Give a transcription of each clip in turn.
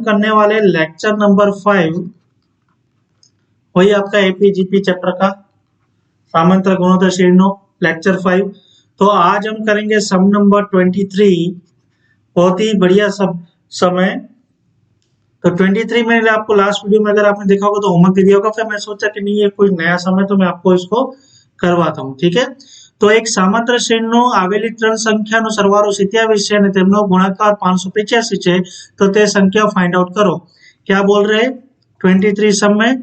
हम करने वाले लेक्चर नंबर 5, वही आपका एपीजीपी चैप्टर का सामांतर गुणोत्तर श्रेणियों लेक्चर 5। तो आज हम करेंगे सम नंबर 23। बहुत ही बढ़िया समय। तो 23 मैंने आपको लास्ट वीडियो में अगर आपने देखा होगा तो होमवर्क दे दिया होगा, फिर मैं सोचा कि नहीं ये कोई नया समय तो मैं आपको इसको करवाता हूँ, ठीक है। तो एक सामांतर श्रेणीनो आवेली 3 संख्यानो सरवाळो 27 है અને તેમનો ગુણાકાર 585 છે, तो તે संख्या फाइंड आउट करो। क्या बोल रहे हैं 23 सम में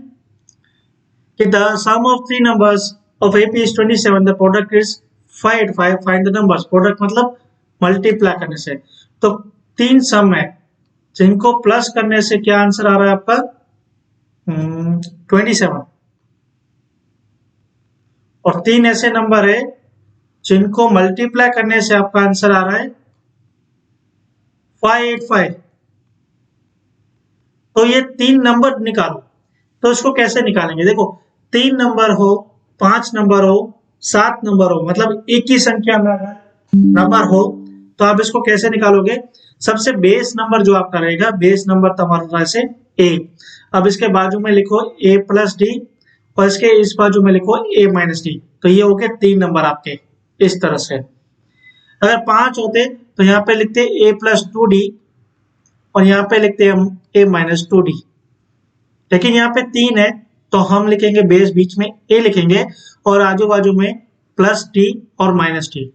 कि the sum of three numbers of AP is 27, the product is 585, find the numbers। Product मतलब मल्टीप्लाई करने से। तो 3 सम है जिनको प्लस करने से क्या आंसर आ रहा है आपका 27, और 3 ऐसे नंबर है जिनको मल्टीप्लाई करने से आपका आंसर आ रहा है 585। तो ये 3 नंबर निकालो। तो इसको कैसे निकालेंगे, देखो 3 नंबर हो, 5 नंबर हो, 7 नंबर हो, मतलब एक ही संख्या में अगर नंबर हो तो आप इसको कैसे निकालोगे। सबसे बेस नंबर जो आपका रहेगा, बेस नंबर तुम्हारा से ए। अब इसके बाजू में लिखो a प्लस डी और इसके इस बाजू में लिखो a माइनस डी। तो ये हो गए 3 नंबर आपके इस तरह से। अगर 5 होते तो यहाँ पे लिखते a प्लस 2d और यहाँ पे लिखते हम a माइनस 2d, लेकिन यहाँ पे 3 है तो हम लिखेंगे बेस बीच में a लिखेंगे और आजू बाजू में प्लस डी और माइनस डी।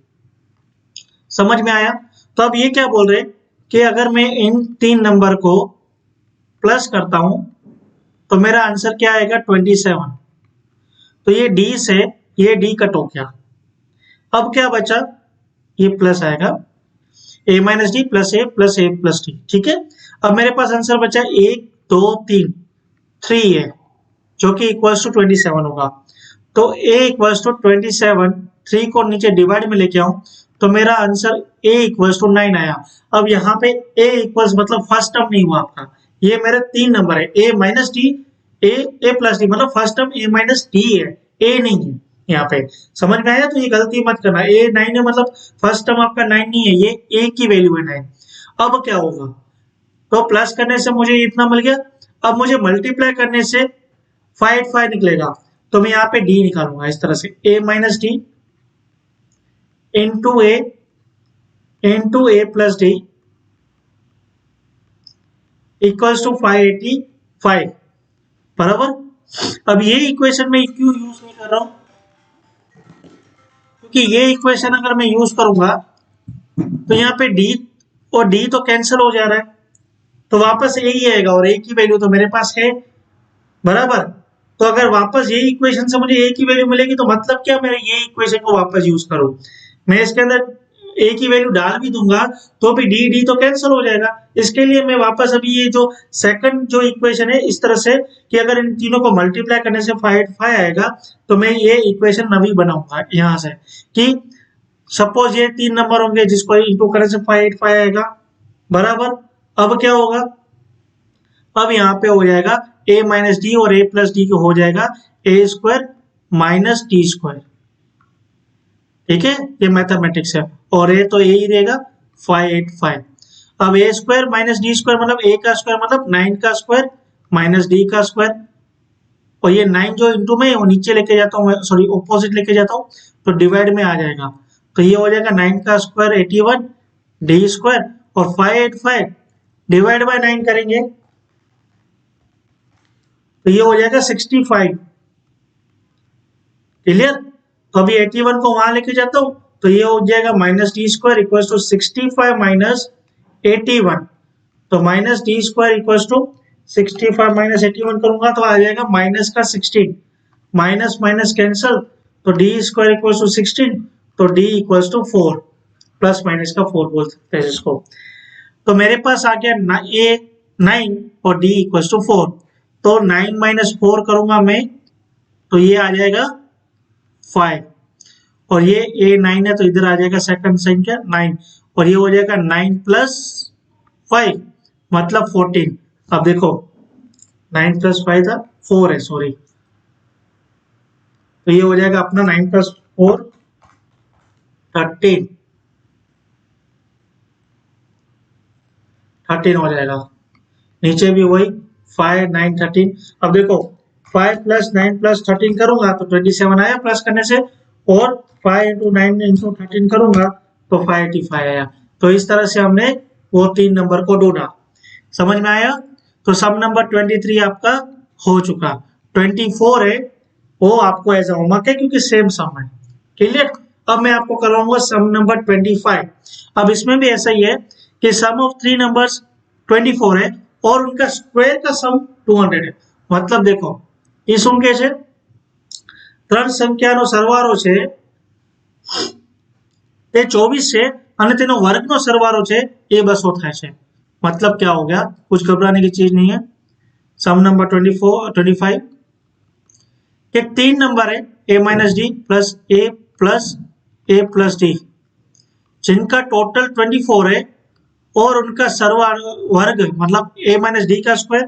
समझ में आया। तो अब ये क्या बोल रहे कि अगर मैं इन 3 नंबर को प्लस करता हूं तो मेरा आंसर क्या आएगा 27। तो ये डी से ये डी कट हो गया। अब क्या बचा, ये प्लस आएगा a minus D plus A plus D, ठीक है। अब मेरे पास आंसर बचा 1 2 3 3 है जो कि इक्वल्स टू 27 होगा। तो a इक्वल्स टू 27, 3 को नीचे डिवाइड में लेके आऊं तो मेरा आंसर a इक्वल्स टू 9 आया। अब यहाँ पे a इक्वल्स मतलब फर्स्ट टर्म नहीं हुआ आपका, ये मेरे 3 नंबर है a minus D a plus D, मतलब first term a minus D है, a नहीं है यहाँ पे। समझ में आया। तो ये गलती मत करना, a 9 है मतलब फर्स्ट टर्म आपका 9 नहीं है, ये a की वैल्यू है 9। अब क्या होगा, तो प्लस करने से मुझे इतना मिल गया। अब मुझे मल्टीप्लाई करने से 585 निकलेगा, तो मैं यहाँ पे d निकालूंगा इस तरह से a minus d into a plus d equals to 585 बराबर। अब ये इक्वेशन में क्यों यूज नहीं कर रहा हूं, क्योंकि ये इक्वेशन अगर मैं यूज करूंगा तो यहाँ पे d और d तो कैंसिल हो जा रहा है, तो वापस a ही आएगा और a की वैल्यू तो मेरे पास है बराबर। तो अगर वापस ये इक्वेशन से मुझे a की वैल्यू मिलेगी तो मतलब क्या, मेरे ये इक्वेशन को वापस यूज करूं। मैं इसके अंदर a की वैल्यू डाल भी दूंगा तो भी d तो कैंसिल हो जाएगा। इसके लिए मैं वापस अभी ये जो सेकंड जो इक्वेशन है इस तरह से कि अगर इन तीनों को मल्टीप्लाई करने से 585 आएगा तो मैं ये इक्वेशन नवी बनाऊंगा यहाँ से कि सपोज ये 3 नंबर होंगे जिसको इंटू करने से 585 आएगा बराबर। अब क्या होगा, अब यहाँ पे हो जाएगा a माइनस डी और a प्लस डी को हो जाएगा a square minus d square, ठीक है। ये मैथमेटिक्स है और a तो a ही रहेगा 585। अब a square minus d square मतलब a का स्क्वायर मतलब 9 का स्क्वायर माइनस d का स्क्वायर, और ये 9 जो इंटू में वो नीचे लेके जाता हूँ, सॉरी ऑपोजिट लेके जाता हूँ तो डिवाइड में आ जाएगा। तो ये हो जाएगा 9 का स्क्वायर 81 d स्क्वायर और 585 डिवाइड बाय 9 करेंगे तो ये हो जाएगा 65। क्लियर। तो अभी 81 को वहां लेके जाता हूं तो ये हो जाएगा minus d square equals to 65 minus 81। तो minus d square equals to 65 minus 81 करूंगा तो आ जाएगा माइनस का 16, माइनस माइनस कैंसल तो डी स्क्वायर इक्वल्स टू 16, तो d equals to 4, plus minus का 4 बोल सकते हैं इसको। तो मेरे पास आ गया a 9 और d इक्वल्स टू 4। तो 9 माइनस 4 करूंगा मैं तो ये आ जाएगा 5 और ये a 9 है तो इधर आ जाएगा सेकंड संख्या 9 और ये हो जाएगा 9 प्लस 5 मतलब 14। अब देखो 9 प्लस 5 था 4 है, सॉरी। तो ये हो जाएगा अपना 9 प्लस 4 13 हो जाएगा। नीचे भी वही 5 9 13। अब देखो 5 + 9 + 13 करूंगा तो 27 आया प्लस करने से, और 5 × 9 × 13 करूंगा तो 585 आया। तो इस तरह से हमने वो 3 नंबर को ढूंढा। समझ में आया? तो सम नंबर 23 आपका हो चुका। 24 है वो आपको एज होमवर्क है क्योंकि सेम सम है। क्लियर? अब मैं आपको करवाऊंगा सम नंबर 25। अब इसमें भी ऐसा ही है कि सम ऑफ 3 नंबर्स 24 है और उनका स्क्वायर का सम 200 है। मतलब देखो ये શું કે છે, ત્રણ સંખ્યાનો સરવાળો છે તે 24 છે અને તેનો વર્ગનો સરવાળો છે એ 200 થાય છે। मतलब क्या हो गया, कुछ घबराने की चीज नहीं है। सम नंबर 25 के 3 नंबर है a - d + a + d जिनका टोटल 24 है और उनका सरवाळो वर्ग मतलब a - d का स्क्वायर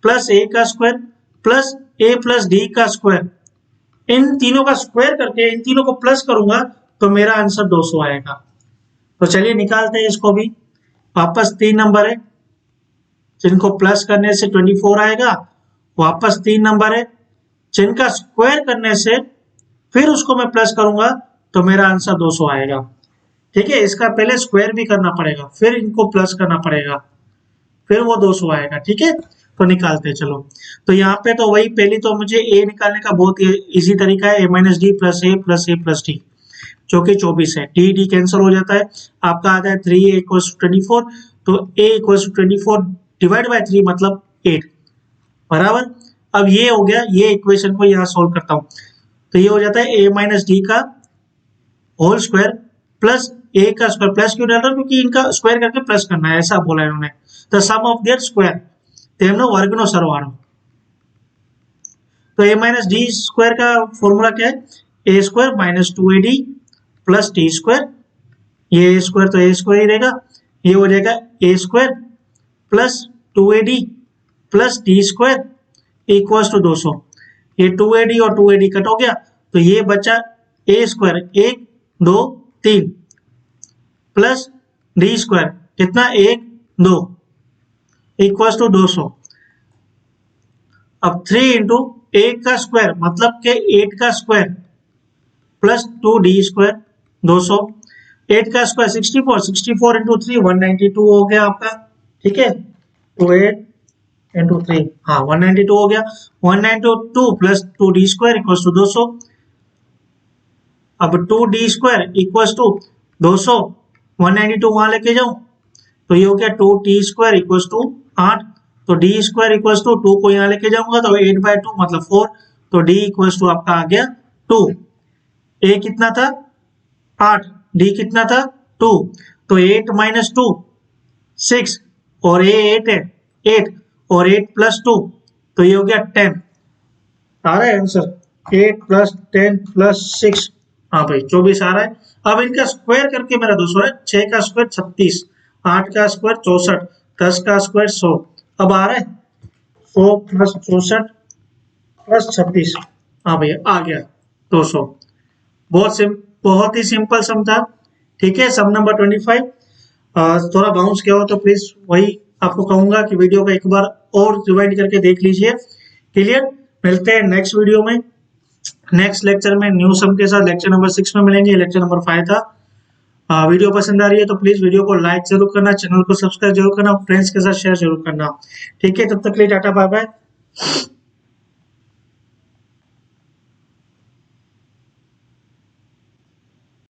+ a का स्क्वायर + a + d का स्क्वायर, इन तीनों का स्क्वायर करके इन तीनों को प्लस करूंगा तो मेरा आंसर 200 आएगा। तो चलिए निकालते हैं इसको भी। वापस 3 नंबर है जिनको प्लस करने से 24 आएगा, वापस 3 नंबर है जिनका स्क्वायर करने से फिर उसको मैं प्लस करूंगा तो मेरा आंसर 200 आएगा। ठीक है, इसका पहले स्क्वायर भी करना पड़ेगा, फिर इनको प्लस करना पड़ेगा, फिर वो 200 आएगा। ठीक है, तो निकालते हैं चलो। तो यहाँ पे तो वही पहली तो मुझे a निकालने का बहुत इजी तरीका है, a - d + a + a + d जो कि 24 है। d कैंसिल हो जाता है, आपका आता है 3a = 24, तो a = 24 डिवाइड बाय 3 मतलब 8 बराबर। अब ये हो गया, ये इक्वेशन को यहाँ सोल्व करता हूँ तो ये हो जाता है a - d का होल स्क्वायर प्लस a का स्क्वायर। प्लस क्यों डाल रहा हूँ, क्योंकि इनका स्क्वायर करके प्लस करना है, ऐसा बोला है इन्होंने। The sum of their square તેમનો વર્ગનો સરવાળો। तो a - d स्क्वायर का फॉर्मूला क्या है, a² - 2ad + d स्क्वायर। ये a स्क्वायर तो a स्क्वायर ही रहेगा, ये हो जाएगा a² + 2ad + d स्क्वायर = 200। ये 2ad और 2ad कट हो गया तो ये बचा a² 1 2 3 प्लस d स्क्वायर कितना 1 2 = 200। अब 3 × 1 का स्क्वायर मतलब के 8 का स्क्वायर प्लस 2d स्क्वायर 200। 8 का स्क्वायर 64 64 × 3 192 हो गया आपका। ठीक है, तो 8 × 3 हाँ 192 हो गया। 192 प्लस 2d स्क्वायर = 200। अब 2d स्क्वायर = 200, 192 वहां लेके जाऊं तो ये हो गया 2t स्क्वायर = 8। तो d स्क्वायर = 2 को यहाँ लेके जाऊंगा तो 8/2 मतलब 4, तो d = आपका आ गया 2। a कितना था 8, d कितना था 2, तो 8 - 2 6 और a 8 है 8 और 8 + 2 तो ये हो गया 10। आ रहा है आंसर 8 + 10 + 6, हाँ भाई 24 आ रहा है। अब इनका स्क्वायर करके मेरा 200 है। 6 का स्क्वायर 36, 8 का स्क्वायर 64, 10 का स्क्वायर 100। अब आ रहा है 100 + 64 + 36, हाँ भैया आ गया 200। बहुत ही सिंपल सम था। ठीक है, सम नंबर 25। थोड़ा बाउंस किया हो तो प्लीज वही आपको कहूंगा कि वीडियो को एक बार और रिवाइंड करके देख लीजिए। क्लियर? मिलते हैं नेक्स्ट वीडियो में, नेक्स्ट लेक्चर में न्यू सम के साथ। लेक्चर नंबर 6 में मिलेंगे, लेक्चर नंबर 5 था। वीडियो पसंद आ रही है तो प्लीज वीडियो को लाइक जरूर करना, चैनल को सब्सक्राइब जरूर करना, फ्रेंड्स के साथ शेयर जरूर करना। ठीक है, तब तक के लिए टाटा बाय बाय।